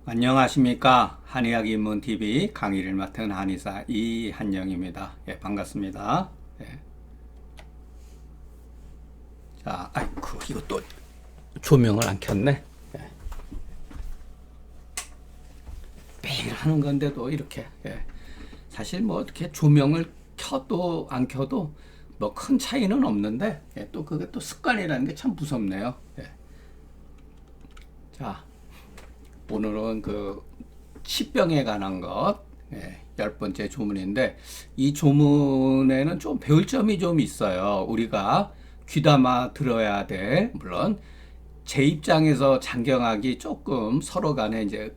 안녕하십니까. 한의학 입문TV 강의를 맡은 한의사 이한영입니다. 예, 반갑습니다. 예. 자, 아이고, 이거 또 조명을 안 켰네. 예. 매일 하는 건데도 이렇게, 예. 사실 뭐 이렇게 조명을 켜도 안 켜도 뭐 큰 차이는 없는데, 예, 또 그게 또 습관이라는 게 참 무섭네요. 예. 자, 오늘은 그 치병에 관한 것, 예, 10번째 조문인데, 이 조문에는 좀 배울 점이 좀 있어요. 우리가 귀담아 들어야 돼. 물론 제 입장에서 장경하기 조금 서로 간에 이제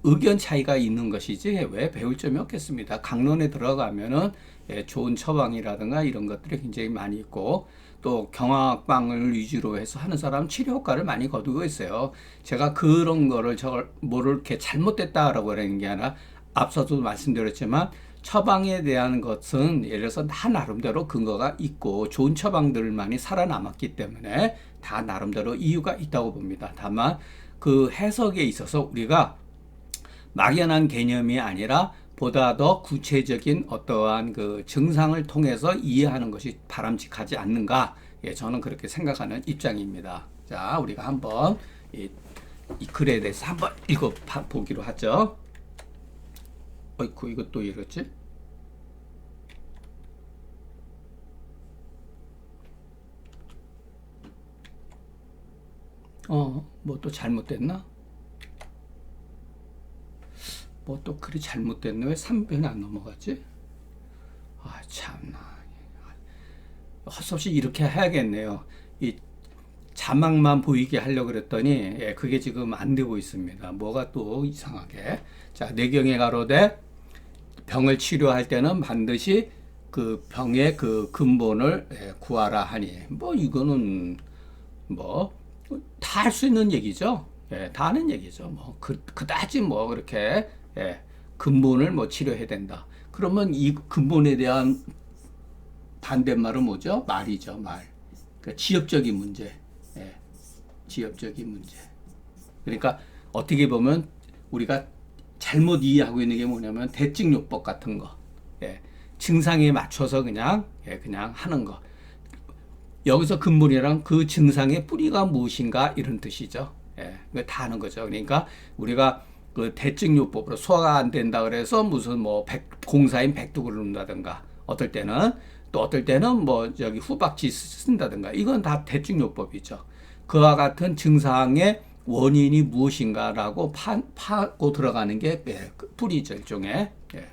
의견 차이가 있는 것이지 왜 배울 점이 없겠습니다. 강론에 들어가면은 예, 좋은 처방이라든가 이런 것들이 굉장히 많이 있고, 또 경화학방을 위주로 해서 하는 사람은 치료 효과를 많이 거두고 있어요. 제가 그런 거를 저걸 뭐를 이렇게 잘못됐다라고 하는 게 아니라 앞서도 말씀드렸지만 처방에 대한 것은 예를 들어서 다 나름대로 근거가 있고 좋은 처방들만이 살아남았기 때문에 다 나름대로 이유가 있다고 봅니다. 다만 그 해석에 있어서 우리가 막연한 개념이 아니라 보다 더 구체적인 어떠한 그 증상을 통해서 이해하는 것이 바람직하지 않는가? 예, 저는 그렇게 생각하는 입장입니다. 자, 우리가 한번 이 글에 대해서 한번 읽어보기로 하죠. 어이쿠, 이것도 이렇지? 뭐 또 잘못됐나? 뭐 또 글이 잘못됐네. 왜 3변이 안 넘어가지? 아, 참나. 헛없이 이렇게 해야겠네요. 이 자막만 보이게 하려고 그랬더니, 예, 그게 지금 안 되고 있습니다. 뭐가 또 이상하게. 자, 뇌경에 가로되 병을 치료할 때는 반드시 그 병의 그 근본을 예, 구하라 하니. 뭐 이거는 뭐 다 할 수 있는 얘기죠. 예, 다 하는 얘기죠. 뭐 그다지 뭐 그렇게 예, 근본을 뭐 치료해야 된다. 그러면 이 근본에 대한 반대말은 뭐죠? 말이죠, 말. 그러니까 지엽적인 문제. 예, 지엽적인 문제. 그러니까 어떻게 보면 우리가 잘못 이해하고 있는 게 뭐냐면 대증요법 같은 거. 예, 증상에 맞춰서 그냥 예, 그냥 하는 거. 여기서 근본이랑 그 증상의 뿌리가 무엇인가 이런 뜻이죠. 예, 다 하는 거죠. 그러니까 우리가 그 대증요법으로 소화가 안 된다 그래서 무슨 뭐 공사인 백두구를 놓는다든가 어떨 때는 또 어떨 때는 뭐 저기 후박지 쓴다든가 이건 다 대증요법이죠. 그와 같은 증상의 원인이 무엇인가라고 파고 들어가는 게 예, 그 뿌리죠 일종의. 예.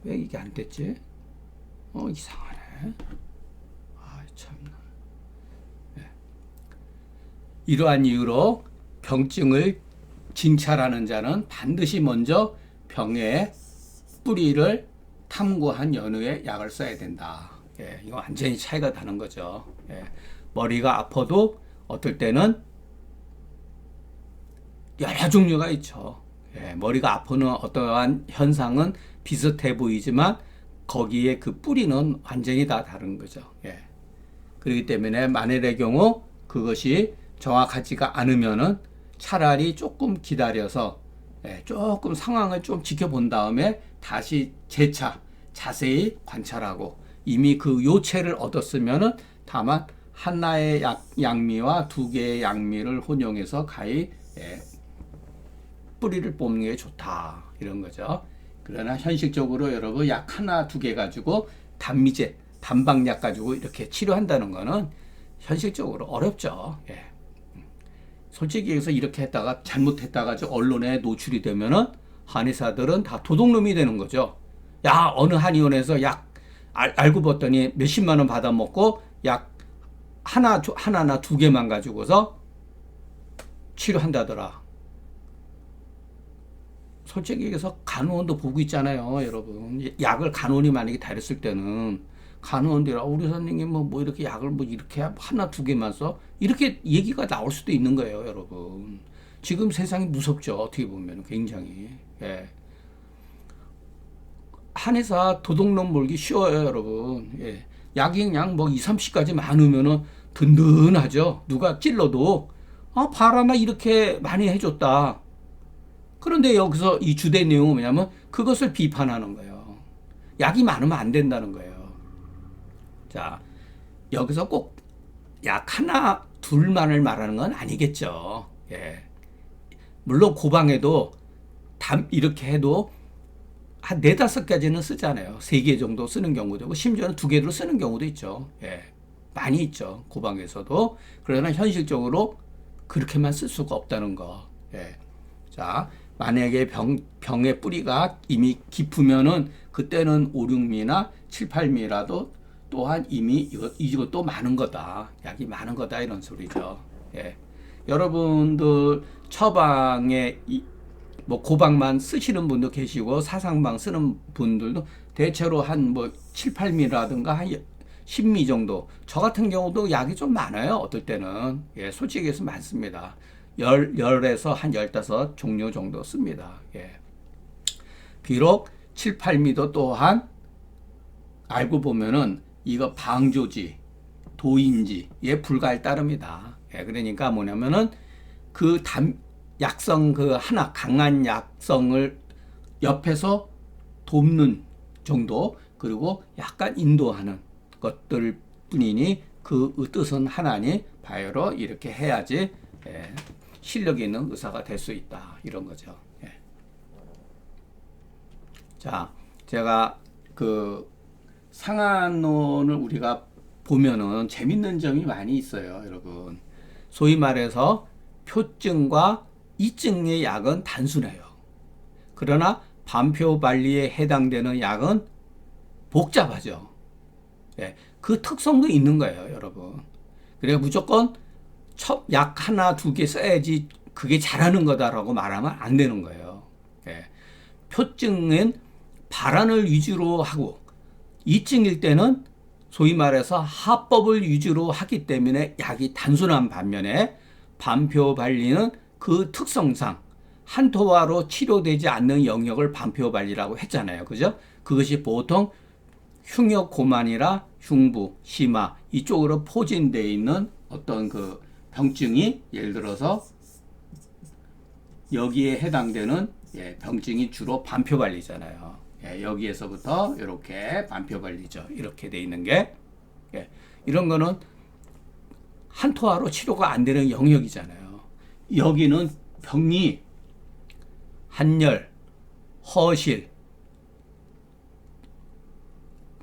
왜 이게 안 됐지? 이상하네. 아 참나. 이러한 이유로 병증을 진찰하는 자는 반드시 먼저 병의 뿌리를 탐구한 연후에 약을 써야 된다. 예, 이거 완전히 차이가 나는 거죠. 예, 머리가 아파도 어떨 때는 여러 종류가 있죠. 예, 머리가 아프는 어떠한 현상은 비슷해 보이지만 거기에 그 뿌리는 완전히 다 다른 거죠. 예. 그렇기 때문에 만일의 경우 그것이 정확하지가 않으면은 차라리 조금 기다려서 예, 조금 상황을 좀 지켜본 다음에 다시 재차 자세히 관찰하고 이미 그 요체를 얻었으면은 다만 하나의 양미와 두 개의 양미를 혼용해서 가히 예, 뿌리를 뽑는 게 좋다 이런 거죠. 그러나 현실적으로 여러분 약 하나 두 개 가지고 단미제 단방약 가지고 이렇게 치료한다는 거는 현실적으로 어렵죠. 예. 솔직히 얘기해서 이렇게 했다가 잘못했다가 언론에 노출이 되면은 한의사들은 다 도둑놈이 되는 거죠. 야, 어느 한의원에서 약 알고 봤더니 몇십만 원 받아먹고 약 하나나 두 개만 가지고서 치료한다더라. 솔직히 얘기해서 간호원도 보고 있잖아요, 여러분. 약을 간호원이 만약에 다렸을 때는 간호원들이 우리 선생님 뭐 이렇게 약을 뭐 이렇게 하나 두 개만 써 이렇게 얘기가 나올 수도 있는 거예요, 여러분. 지금 세상이 무섭죠, 어떻게 보면 굉장히. 예. 한의사 도둑놈 몰기 쉬워요, 여러분. 예. 약이 그냥 뭐 2, 30가지 많으면은 든든하죠. 누가 찔러도 봐라 나 이렇게 많이 해줬다. 그런데 여기서 이 주된 내용은 뭐냐면 그것을 비판하는 거예요. 약이 많으면 안 된다는 거예요. 자, 여기서 꼭 약 하나, 둘만을 말하는 건 아니겠죠. 예. 물론 고방에도 이렇게 해도 한 네다섯 가지는 쓰잖아요. 세 개 정도 쓰는 경우도 있고, 심지어는 두 개로 쓰는 경우도 있죠. 예. 많이 있죠. 고방에서도. 그러나 현실적으로 그렇게만 쓸 수가 없다는 거. 예. 자, 만약에 병의 뿌리가 이미 깊으면은 그때는 5, 6미나 7, 8미라도 또한 이미 이것도 많은 거다. 약이 많은 거다. 이런 소리죠. 예. 여러분들 처방에 뭐 고방만 쓰시는 분도 계시고 사상방 쓰는 분들도 대체로 한 뭐 7, 8미라든가 한 10미 정도. 저 같은 경우도 약이 좀 많아요. 어떨 때는. 예, 솔직히 해서 많습니다. 10에서 한 15 종류 정도 씁니다. 예. 비록 7, 8미도 또한 알고 보면은 이거 방조지, 도인지에 불과에 따릅니다. 예, 그러니까 뭐냐면은 그 약성 그 하나, 강한 약성을 옆에서 돕는 정도, 그리고 약간 인도하는 것들 뿐이니 그 뜻은 하나니 바이러 이렇게 해야지 예, 실력 있는 의사가 될 수 있다. 이런 거죠. 예. 자, 제가 그 상한론을 우리가 보면은 재밌는 점이 많이 있어요, 여러분. 소위 말해서 표증과 이증의 약은 단순해요. 그러나 반표발리에 해당되는 약은 복잡하죠. 예, 그 특성도 있는 거예요, 여러분. 그래 무조건 약 하나, 두 개 써야지 그게 잘하는 거다라고 말하면 안 되는 거예요. 예, 표증은 발안을 위주로 하고 이증일 때는 소위 말해서 하법을 위주로 하기 때문에 약이 단순한 반면에 반표발리는 그 특성상 한토화로 치료되지 않는 영역을 반표발리라고 했잖아요. 그죠? 그것이 보통 흉역 고만이라 흉부, 심화 이쪽으로 포진되어 있는 어떤 그 병증이 예를 들어서 여기에 해당되는 병증이 주로 반표발리잖아요. 여기에서부터 이렇게 반표발리죠. 이렇게 돼 있는 게 이런 거는 한토화로 치료가 안 되는 영역이잖아요. 여기는 병이 한열, 허실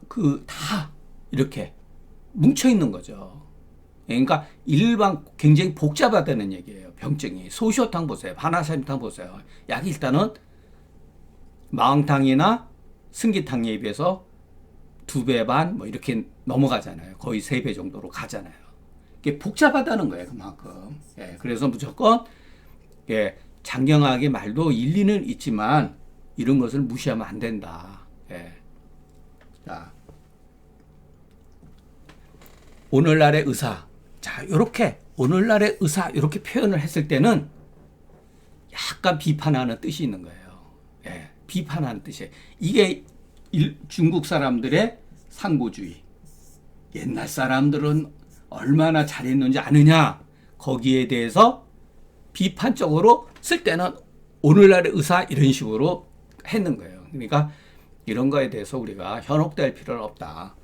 그 다 이렇게 뭉쳐 있는 거죠. 그러니까 일반 굉장히 복잡하다는 얘기예요. 병증이 소시오탕 보세요. 하나삼탕 보세요. 약이 일단은 마황탕이나 승기탕에 비해서 2배 반 뭐 이렇게 넘어가잖아요. 거의 3배 정도로 가잖아요. 이게 복잡하다는 거예요. 그만큼. 그래서 무조건 장경학의 말도 일리는 있지만 이런 것을 무시하면 안 된다. 자, 오늘날의 의사. 자, 이렇게 오늘날의 의사 이렇게 표현을 했을 때는 약간 비판하는 뜻이 있는 거예요. 비판하는 뜻이에요. 이게 중국 사람들의 상고주의. 옛날 사람들은 얼마나 잘했는지 아느냐. 거기에 대해서 비판적으로 쓸 때는 오늘날의 의사 이런 식으로 했는 거예요. 그러니까 이런 거에 대해서 우리가 현혹될 필요는 없다.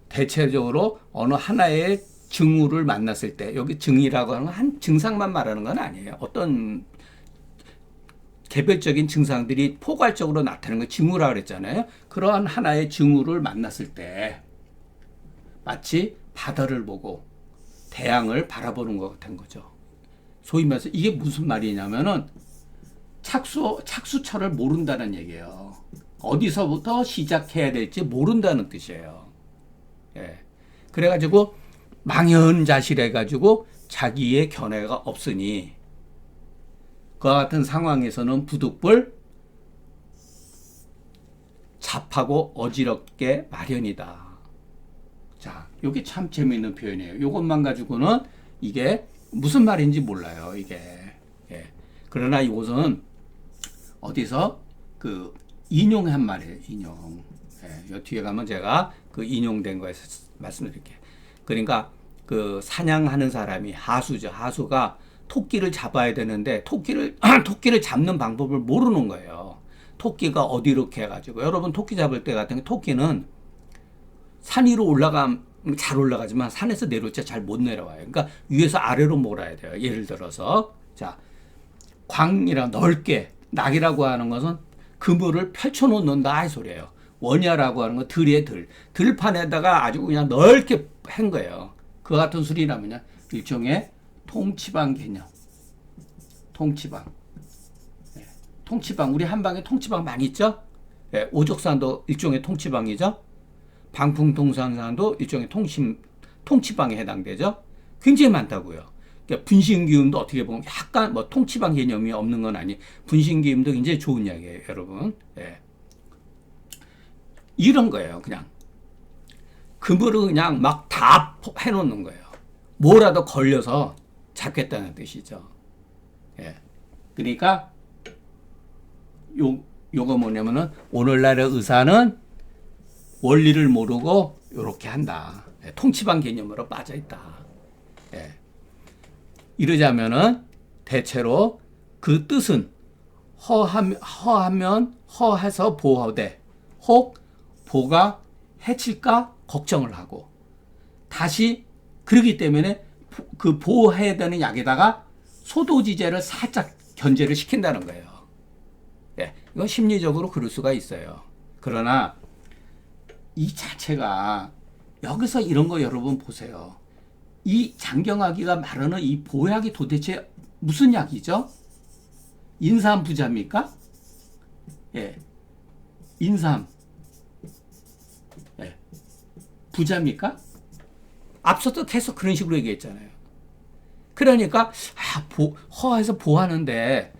대체적으로 어느 하나의 증후를 만났을 때, 여기 증이라고 하는 건 한 증상만 말하는 건 아니에요. 어떤 개별적인 증상들이 포괄적으로 나타나는 걸 징후라고 그랬잖아요. 그러한 하나의 징후를 만났을 때 마치 바다를 보고 태양을 바라보는 것 같은 거죠. 소위 말해서 이게 무슨 말이냐면은 착수처를 모른다는 얘기예요. 어디서부터 시작해야 될지 모른다는 뜻이에요. 그래가지고 망연자실해가지고 자기의 견해가 없으니 그와 같은 상황에서는 부득불 잡하고 어지럽게 마련이다. 자, 이게 참 재미있는 표현이에요. 이것만 가지고는 이게 무슨 말인지 몰라요. 이게. 그러나 이것은 어디서 그 인용한 말이에요. 인용. 요 뒤에 가면 제가 그 인용된 거에서 말씀드릴게요. 그러니까 그 사냥하는 사람이 하수죠. 하수가 토끼를 잡아야 되는데 토끼를 잡는 방법을 모르는 거예요. 토끼가 어디 이렇게 해가지고 여러분 토끼 잡을 때 같은 게 토끼는 산 위로 올라가면 잘 올라가지만 산에서 내려올 때 잘 못 내려와요. 그러니까 위에서 아래로 몰아야 돼요. 예를 들어서 자 광이랑 넓게 낙이라고 하는 것은 그물을 펼쳐 놓는다 이 소리예요. 원야라고 하는 건 들이에요. 들판에다가 아주 그냥 넓게 한 거예요. 그 같은 소리라면요 일종의 통치방 개념. 통치방. 예, 통치방. 우리 한방에 통치방 많이 있죠? 예, 오족산도 일종의 통치방이죠? 방풍통상산도 일종의 통치방에 해당되죠? 굉장히 많다고요. 그러니까 분신기음도 어떻게 보면 약간 뭐 통치방 개념이 없는 건 아니. 분신기음도 굉장히 좋은 이야기예요, 여러분. 예. 이런 거예요, 그냥. 그물을 그냥 막 다 해놓는 거예요. 뭐라도 걸려서 잡겠다는 뜻이죠. 예. 그러니까 요거 뭐냐면은 오늘날의 의사는 원리를 모르고 요렇게 한다. 예. 통치방 개념으로 빠져 있다. 예. 이러자면은 대체로 그 뜻은 허하면 허해서 보호되 혹 보가 해칠까 걱정을 하고 다시 그러기 때문에 그 보호해야 되는 약에다가 소도지제를 살짝 견제를 시킨다는 거예요. 예, 이건 심리적으로 그럴 수가 있어요. 그러나 이 자체가 여기서 이런 거 여러분 보세요. 이 장경학이가 말하는 이 보약이 도대체 무슨 약이죠? 인삼부자입니까? 예, 인삼. 예, 부자입니까? 앞서도 계속 그런 식으로 얘기했잖아요. 그러니까 허해서 보호하는데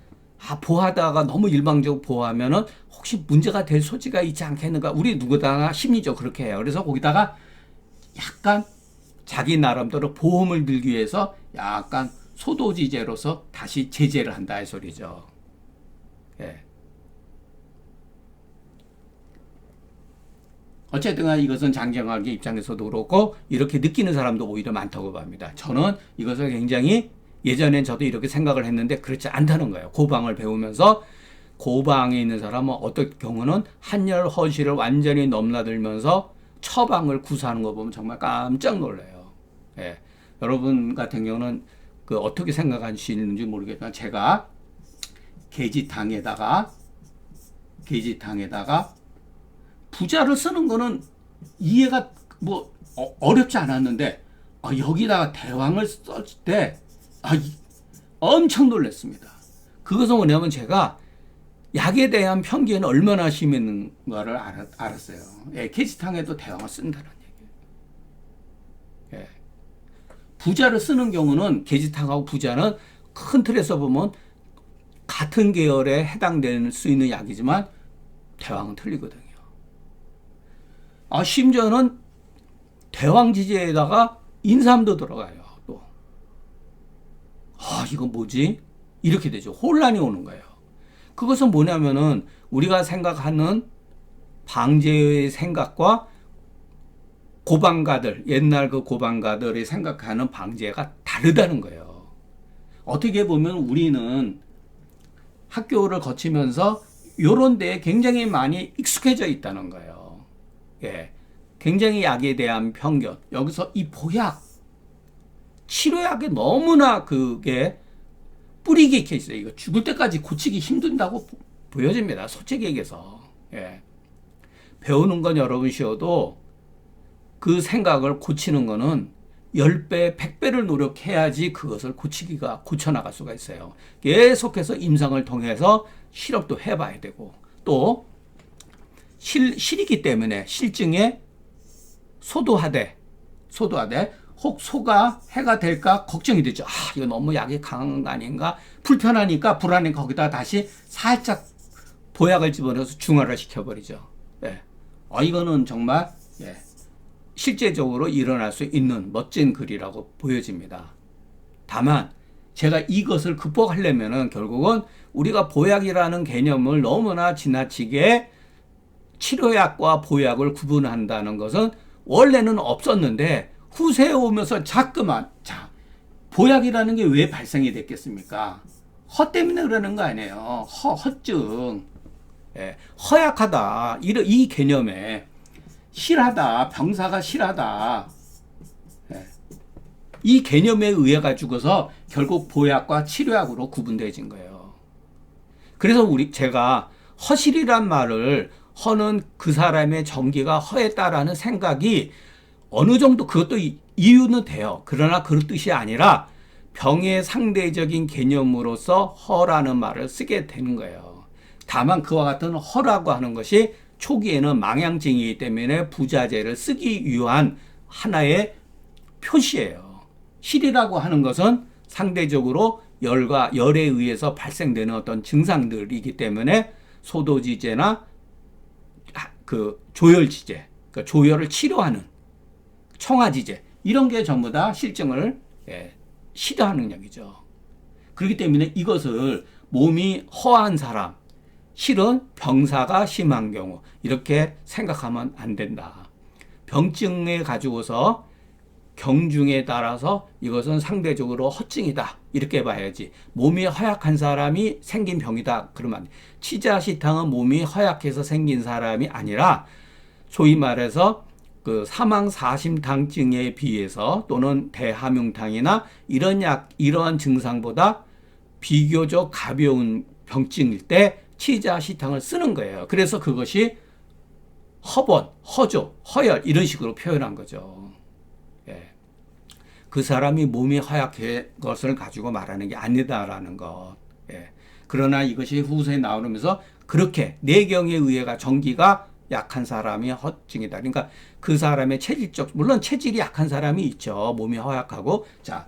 보호하다가 너무 일방적으로 보호하면은 혹시 문제가 될 소지가 있지 않겠는가? 우리 누구나 심리적 그렇게 해요. 그래서 거기다가 약간 자기 나름대로 보험을 들기 위해서 약간 소도지제로서 다시 제재를 한다 이 소리죠. 예. 어쨌든 간에 이것은 장경학의 입장에서도 그렇고 이렇게 느끼는 사람도 오히려 많다고 봅니다. 저는 이것을 굉장히 예전엔 저도 이렇게 생각을 했는데 그렇지 않다는 거예요. 고방을 배우면서 고방에 있는 사람은 어떤 경우는 한열 허시를 완전히 넘나들면서 처방을 구사하는 거 보면 정말 깜짝 놀라요. 예. 여러분 같은 경우는 그 어떻게 생각하시는지 모르겠지만 제가 계지탕에다가 부자를 쓰는 거는 이해가 뭐 어렵지 않았는데 여기다가 대왕을 썼을 때 엄청 놀랐습니다. 그것은 뭐냐면 제가 약에 대한 편견이 얼마나 심했는가를 알았어요. 예, 계지탕에도 대왕을 쓴다는 얘기예요. 예. 부자를 쓰는 경우는 계지탕하고 부자는 큰 틀에서 보면 같은 계열에 해당될 수 있는 약이지만 대왕은 틀리거든요. 심지어는 대왕지제에다가 인삼도 들어가요. 또. 이거 뭐지? 이렇게 되죠. 혼란이 오는 거예요. 그것은 뭐냐면은 우리가 생각하는 방제의 생각과 고방가들, 옛날 그 고방가들이 생각하는 방제가 다르다는 거예요. 어떻게 보면 우리는 학교를 거치면서 요런 데에 굉장히 많이 익숙해져 있다는 거예요. 예, 굉장히 약에 대한 편견. 여기서 이 보약, 치료약에 너무나 그게 뿌리 깊게 있어요. 이거 죽을 때까지 고치기 힘든다고 보여집니다. 솔직히 얘기해서. 예. 배우는 건 여러분 쉬어도 그 생각을 고치는 거는 10배, 100배를 노력해야지 그것을 고쳐나갈 수가 있어요. 계속해서 임상을 통해서 실험도 해봐야 되고, 또, 실이기 때문에 실증에 소도하되, 혹 소가 해가 될까 걱정이 되죠. 이거 너무 약이 강한 거 아닌가? 불편하니까 불안해 거기다 다시 살짝 보약을 집어넣어서 중화를 시켜버리죠. 예. 이거는 정말, 예. 실제적으로 일어날 수 있는 멋진 글이라고 보여집니다. 다만 제가 이것을 극복하려면은 결국은 우리가 보약이라는 개념을 너무나 지나치게 치료약과 보약을 구분한다는 것은 원래는 없었는데 후세에 오면서 자꾸만 보약이라는 게 왜 발생이 됐겠습니까? 허 때문에 그러는 거 아니에요. 허증. 예, 허약하다. 이 개념에 실하다. 병사가 실하다. 예, 이 개념에 의해 가지고서 결국 보약과 치료약으로 구분되어진 거예요. 그래서 제가 허실이란 말을 허는 그 사람의 정기가 허했다라는 생각이 어느 정도 그것도 이유는 돼요. 그러나 그런 뜻이 아니라 병의 상대적인 개념으로서 허라는 말을 쓰게 되는 거예요. 다만 그와 같은 허라고 하는 것이 초기에는 망향증이기 때문에 부자재를 쓰기 위한 하나의 표시예요. 실이라고 하는 것은 상대적으로 열에 의해서 발생되는 어떤 증상들이기 때문에 소도지제나 그 조혈지제, 그러니까 조혈을 치료하는 청아지제 이런 게 전부 다 실증을 치료하는 능력이죠. 그렇기 때문에 이것을 몸이 허한 사람, 실은 병사가 심한 경우 이렇게 생각하면 안 된다. 병증에 가지고서 경중에 따라서 이것은 상대적으로 허증이다 이렇게 봐야지. 몸이 허약한 사람이 생긴 병이다 그러면 치자시탕은 몸이 허약해서 생긴 사람이 아니라 소위 말해서 그 사망사심탕증에 비해서 또는 대함흉탕이나 이러한 증상보다 비교적 가벼운 병증일 때 치자시탕을 쓰는 거예요. 그래서 그것이 허번, 허조, 허열 이런 식으로 표현한 거죠. 예. 그 사람이 몸이 허약한 것을 가지고 말하는 게 아니다라는 것. 예. 그러나 이것이 후세에 나오면서 그렇게 내경에 의해가 정기가 약한 사람이 허증이다. 그러니까 그 사람의 물론 체질이 약한 사람이 있죠. 몸이 허약하고. 자,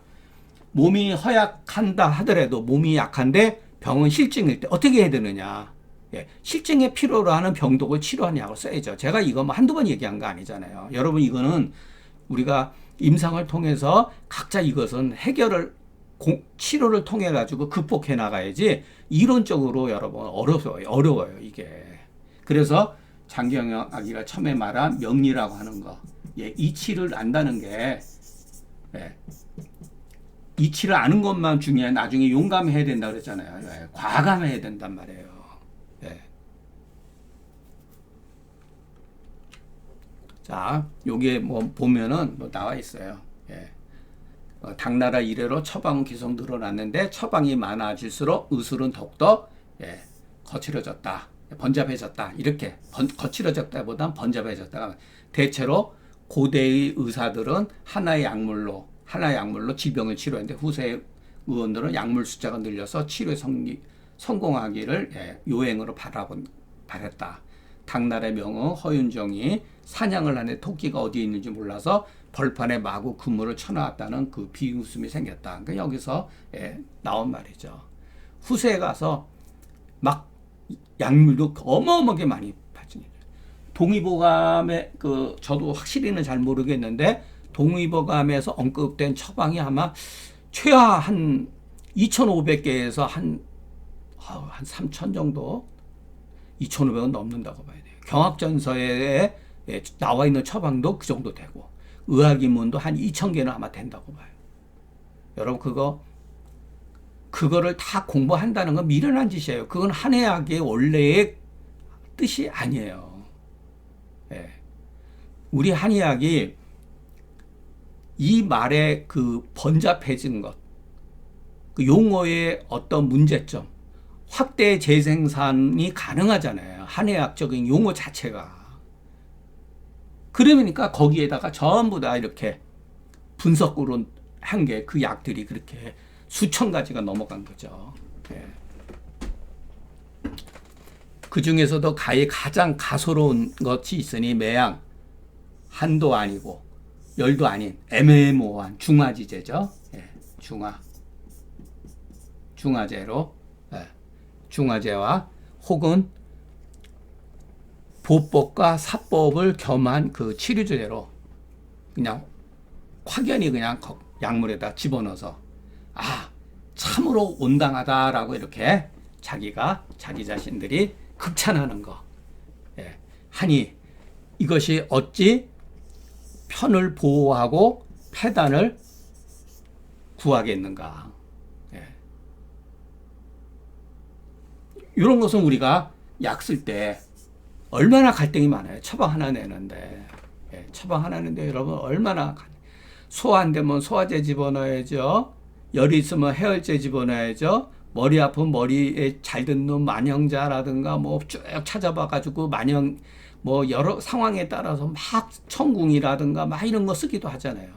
몸이 허약한다 하더라도 몸이 약한데 병은 실증일 때 어떻게 해야 되느냐. 예, 실증에 필요로 하는 병독을 치료하는 약을 써야죠. 제가 이거 뭐 한두 번 얘기한 거 아니잖아요. 여러분 이거는 우리가 임상을 통해서 각자 이것은 치료를 통해 가지고 극복해 나가야지 이론적으로 여러분 어려워요 이게. 그래서 장경학이가 처음에 말한 명리라고 하는 거, 이치를 안다는 게 이치를 아는 것만 중요해. 나중에 용감해야 된다 그랬잖아요. 과감해야 된단 말이에요. 자, 요게 뭐 보면은 뭐 나와 있어요. 당나라 이래로 처방은 계속 늘어났는데 처방이 많아질수록 의술은 더욱더 거칠어졌다. 번잡해졌다. 이렇게 거칠어졌다보단 번잡해졌다. 대체로 고대의 의사들은 하나의 약물로 질병을 치료했는데 후세 의원들은 약물 숫자가 늘려서 치료에 성공하기를 요행으로 바랬다. 당나라의 명의 허윤정이 사냥을 하는데 토끼가 어디에 있는지 몰라서 벌판에 마구 그물을 쳐놨다는 그 비웃음이 생겼다. 그러니까 여기서 나온 말이죠. 후세에 가서 막 약물도 어마어마하게 많이 발전해요. 동의보감에 저도 확실히는 잘 모르겠는데 동의보감에서 언급된 처방이 아마 최하 한 2,500개에서 한 3,000 정도, 2,500은 넘는다고 봐야 돼요. 경학전서에 나와 있는 처방도 그 정도 되고 의학인문도 한 2,000개는 아마 된다고 봐요. 여러분 그거를 다 공부한다는 건 미련한 짓이에요. 그건 한의학의 원래의 뜻이 아니에요. 우리 한의학이 이 말의 그 번잡해진 것, 그 용어의 어떤 문제점, 확대 재생산이 가능하잖아요. 한의학적인 용어 자체가. 그러니까 거기에다가 전부 다 이렇게 분석으로 한 게 그 약들이 그렇게 수천 가지가 넘어간 거죠. 그 중에서도 가장 가소로운 것이 있으니 매양, 한도 아니고 열도 아닌 애매모호한 중화지제죠. 중화제로 중화제와 혹은 보법과 사법을 겸한 그 치료제로 그냥 확연히 그냥 약물에다 집어넣어서 참으로 온당하다라고 이렇게 자기 자신들이 극찬하는 거. 하니 이것이 어찌 편을 보호하고 폐단을 구하겠는가. 예. 이런 것은 우리가 약 쓸 때 얼마나 갈등이 많아요. 처방 하나 내는데. 예. 처방 하나 내는데 여러분 얼마나 소화 안 되면 소화제 집어넣어야죠. 열이 있으면 해열제 집어넣어야죠. 머리 아프면 머리에 잘 듣는 만형자라든가 뭐 쭉 찾아봐 가지고 만형 뭐 여러 상황에 따라서 막 천궁이라든가 막 이런 거 쓰기도 하잖아요.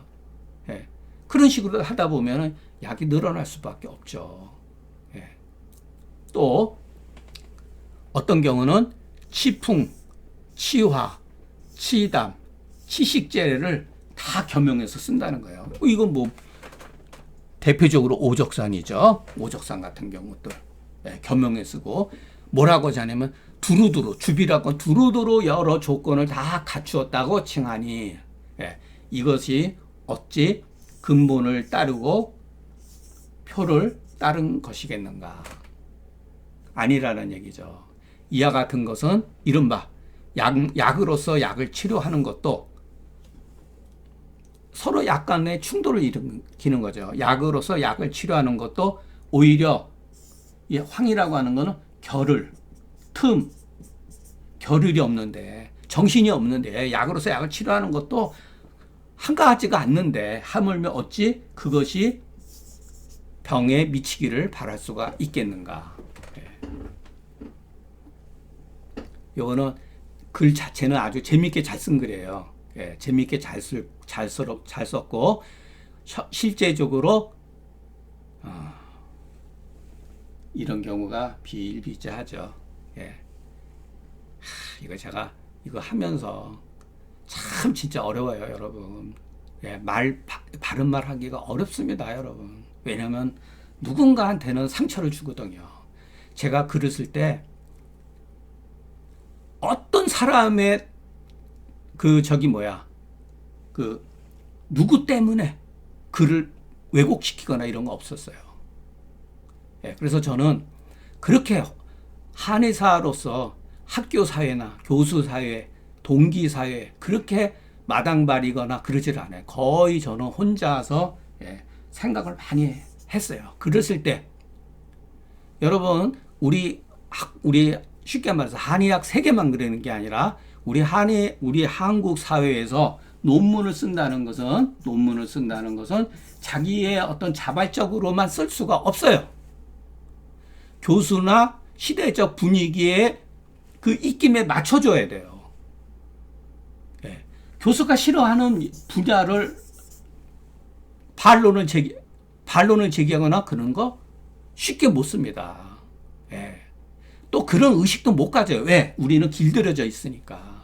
예. 그런 식으로 하다 보면 약이 늘어날 수밖에 없죠. 예. 또 어떤 경우는 치풍, 치화, 치담, 치식제를 다 겸용해서 쓴다는 거예요. 이건 뭐 대표적으로 오적산이죠. 오적산 같은 경우들 예, 겸용해 쓰고 뭐라고 하냐면 두루두루 주비라고 두루두루 여러 조건을 다 갖추었다고 칭하니 예, 이것이 어찌 근본을 따르고 표를 따른 것이겠는가? 아니라는 얘기죠. 이와 같은 것은 이른바 약으로서 약을 치료하는 것도 서로 약간의 충돌을 일으키는 거죠. 약으로서 약을 치료하는 것도 오히려 이 황이라고 하는 거는 겨를이 없는데 정신이 없는데 약으로서 약을 치료하는 것도 한가하지가 않는데 하물며 어찌 그것이 병에 미치기를 바랄 수가 있겠는가. 요거는 글 자체는 아주 재밌게 잘 쓴 글이에요. 예, 재밌게 잘 썼고 실제적으로 이런 경우가 비일비재하죠. 예. 이거 제가 이거 하면서 참 진짜 어려워요, 여러분. 예, 바른 말 하기가 어렵습니다, 여러분. 왜냐하면 누군가한테는 상처를 주거든요. 제가 글을 쓸 때 어떤 사람의 누구 때문에 글을 왜곡시키거나 이런 거 없었어요. 예, 그래서 저는 그렇게 한의사로서 학교 사회나 교수 사회, 동기 사회 그렇게 마당발이거나 그러질 않아요. 거의 저는 혼자서 예, 생각을 많이 했어요. 글을 쓸 때 여러분 우리 쉽게 말해서 한의학 세계만 그리는 게 아니라 우리 한국 사회에서 논문을 쓴다는 것은 자기의 어떤 자발적으로만 쓸 수가 없어요. 교수나 시대적 분위기에 그 입김에 맞춰줘야 돼요. 예. 교수가 싫어하는 분야를 반론을 제기하거나 그런 거 쉽게 못 씁니다. 예. 또 그런 의식도 못 가져요. 왜? 우리는 길들여져 있으니까.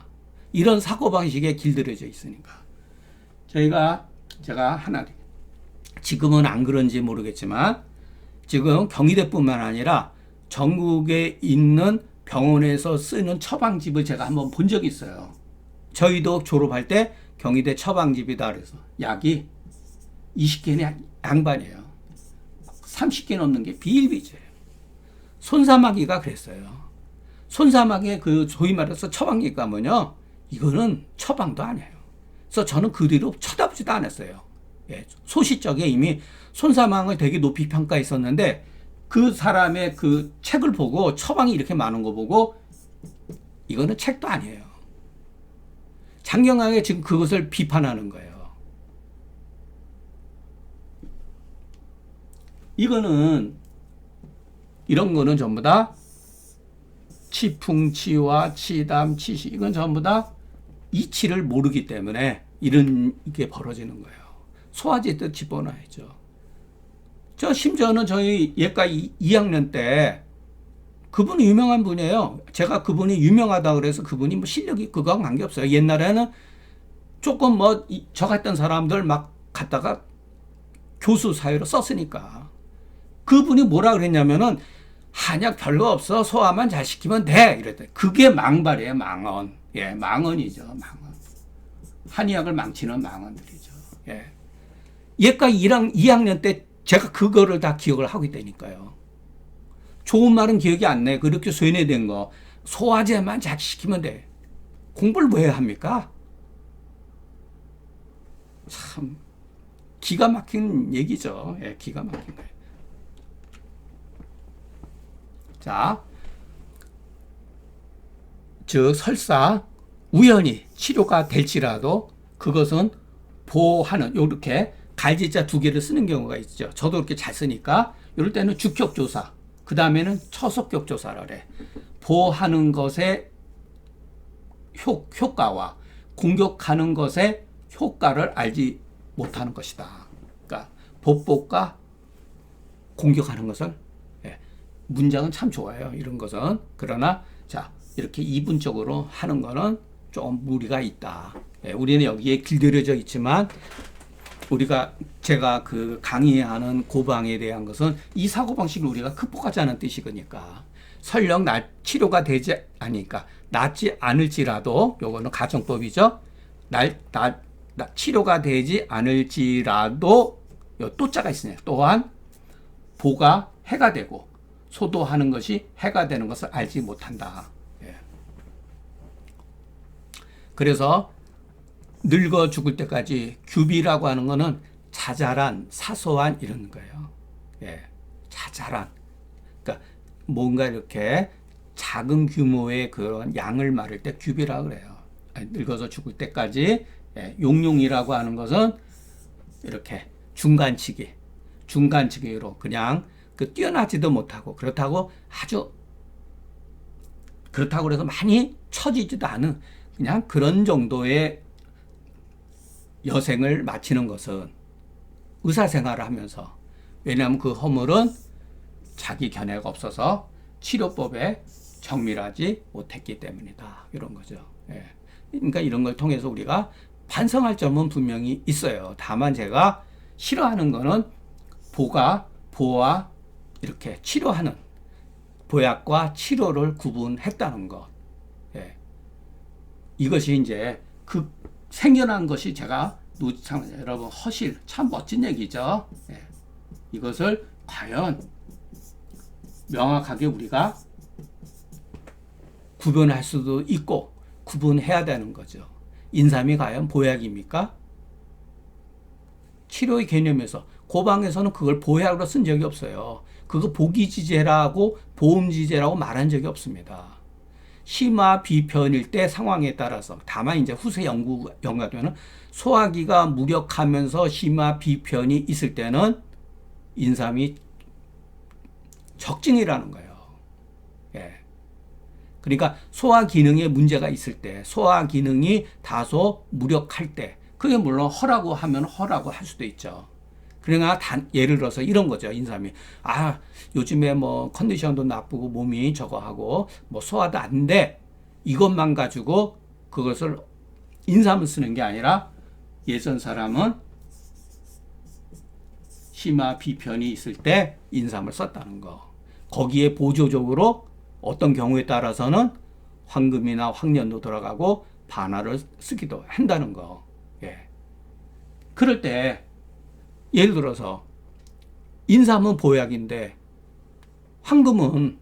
이런 사고방식에 길들여져 있으니까. 제가 하나, 지금은 안 그런지 모르겠지만, 지금 경희대뿐만 아니라 전국에 있는 병원에서 쓰는 처방집을 제가 한번 본 적이 있어요. 저희도 졸업할 때 경희대 처방집이다 그래서 약이 20개는 양반이에요. 30개 넘는 게 비일비재예요. 손사마귀가 그랬어요. 손사마귀의 소위 말해서 처방기 가면요. 이거는 처방도 아니에요. 그래서 저는 그 뒤로 쳐다보지도 않았어요. 예, 소시적에 이미 손사망을 되게 높이 평가했었는데 그 사람의 그 책을 보고 처방이 이렇게 많은 거 보고 이거는 책도 아니에요. 장경하게 지금 그것을 비판하는 거예요. 이런 거는 전부 다 치풍, 치화, 치담, 치시 이건 전부 다 이치를 모르기 때문에 이런 게 벌어지는 거예요. 소화제도 집어넣어야죠. 심지어는 저희 예과 2학년 때 그분이 유명한 분이에요. 제가 그분이 유명하다 그래서 그분이 뭐 실력이 그거랑 관계없어요. 옛날에는 조금 저 같던 사람들 막 갖다가 교수 사회로 썼으니까. 그분이 뭐라 그랬냐면은 한약 별거 없어. 소화만 잘 시키면 돼. 이랬더니 그게 망발이에요. 망언. 예, 망언이죠. 망언. 한의학을 망치는 망언들이죠. 예. 예과 2학년 때 제가 그거를 다 기억을 하고 있다니까요. 좋은 말은 기억이 안 나요. 그렇게 쇠뇌된 거. 소화제만 잘 시키면 돼. 공부를 왜 합니까? 참 기가 막힌 얘기죠. 예, 기가 막힌 거예요. 자, 즉 설사 우연히 치료가 될지라도 그것은 보호하는 이렇게 갈지자 두 개를 쓰는 경우가 있죠. 저도 이렇게 잘 쓰니까 이럴 때는 주격조사, 그 다음에는 처속격조사를 해. 보호하는 것의 효과와 공격하는 것의 효과를 알지 못하는 것이다. 그러니까 보복과 공격하는 것을, 예, 문장은 참 좋아요. 이런 것은. 그러나 자, 이렇게 이분적으로 하는 거는 좀 무리가 있다. 예, 우리는 여기에 길들여져 있지만 제가 그 강의하는 고방에 대한 것은 이 사고방식을 우리가 극복하자는 뜻이니까 설령 치료가 되지 않으니까 낫지 않을지라도 요거는 가정법이죠. 치료가 되지 않을지라도 요 또자가 있으냐. 또한 보가 해가 되고 소도하는 것이 해가 되는 것을 알지 못한다. 예. 그래서 늙어 죽을 때까지 규비라고 하는 것은 자잘한, 사소한 이런 거예요. 예, 자잘한. 그러니까 뭔가 이렇게 작은 규모의 그런 양을 말할 때 규비라고 그래요. 늙어서 죽을 때까지. 예, 용용이라고 하는 것은 이렇게 중간치기로 그냥 그 뛰어나지도 못하고 그렇다고 그래서 많이 처지지도 않은 그냥 그런 정도의 여생을 마치는 것은 의사생활을 하면서, 왜냐하면 그 허물은 자기 견해가 없어서 치료법에 정밀하지 못했기 때문이다. 이런 거죠. 예. 그러니까 이런 걸 통해서 우리가 반성할 점은 분명히 있어요. 다만 제가 싫어하는 거는 보호와 이렇게 치료하는, 보약과 치료를 구분했다는 것. 예. 이것이 이제 생겨난 것이 제가 여러분 허실, 참 멋진 얘기죠. 예. 이것을 과연 명확하게 우리가 구분할 수도 있고 구분해야 되는 거죠. 인삼이 과연 보약입니까? 치료의 개념에서 고방에서는 그걸 보약으로 쓴 적이 없어요. 그거 보기지제라고 보험지제라고 말한 적이 없습니다. 심화 비편일 때 상황에 따라서, 다만 이제 후세 연구가 되면 소화기가 무력하면서 심화 비편이 있을 때는 인삼이 적증이라는 거예요. 예. 그러니까 소화 기능에 문제가 있을 때, 소화 기능이 다소 무력할 때, 그게 물론 허라고 하면 허라고 할 수도 있죠. 그러나 예를 들어서 이런 거죠. 인삼이 요즘에 뭐 컨디션도 나쁘고 몸이 저거 하고 뭐 소화도 안 돼, 이것만 가지고 그것을 인삼을 쓰는 게 아니라 예전 사람은 심화 비편이 있을 때 인삼을 썼다는 거. 거기에 보조적으로 어떤 경우에 따라서는 황금이나 황년도 들어가고 반화를 쓰기도 한다는 거. 예. 그럴 때 예를 들어서 인삼은 보약인데 황금은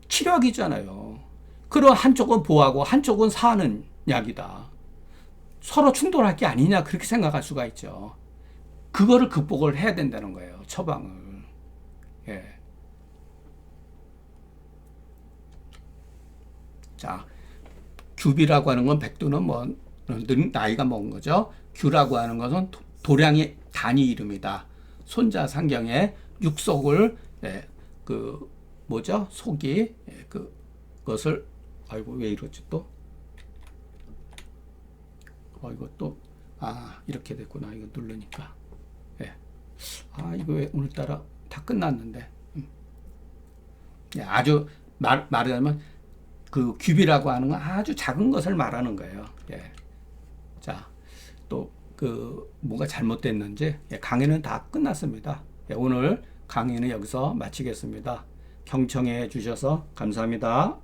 치료약이잖아요. 그럼 한쪽은 보하고 한쪽은 사는 약이다. 서로 충돌할 게 아니냐, 그렇게 생각할 수가 있죠. 그거를 극복을 해야 된다는 거예요. 처방을. 예. 자, 규비라고 하는 건 백두는 뭐 나이가 먹은 거죠. 규라고 하는 것은 도량의 단위 이름이다. 손자상경에 육속을, 예, 속이, 예, 그것을, 아이고 왜 이러지 또? 이것도 이렇게 됐구나. 이거 누르니까. 예. 이거 왜 오늘따라 다 끝났는데. 예, 아주 말하자면 그 규비라고 하는 건 아주 작은 것을 말하는 거예요. 예. 자, 또 뭐가 잘못됐는지, 예, 강의는 다 끝났습니다. 예, 오늘 강의는 여기서 마치겠습니다. 경청해 주셔서 감사합니다.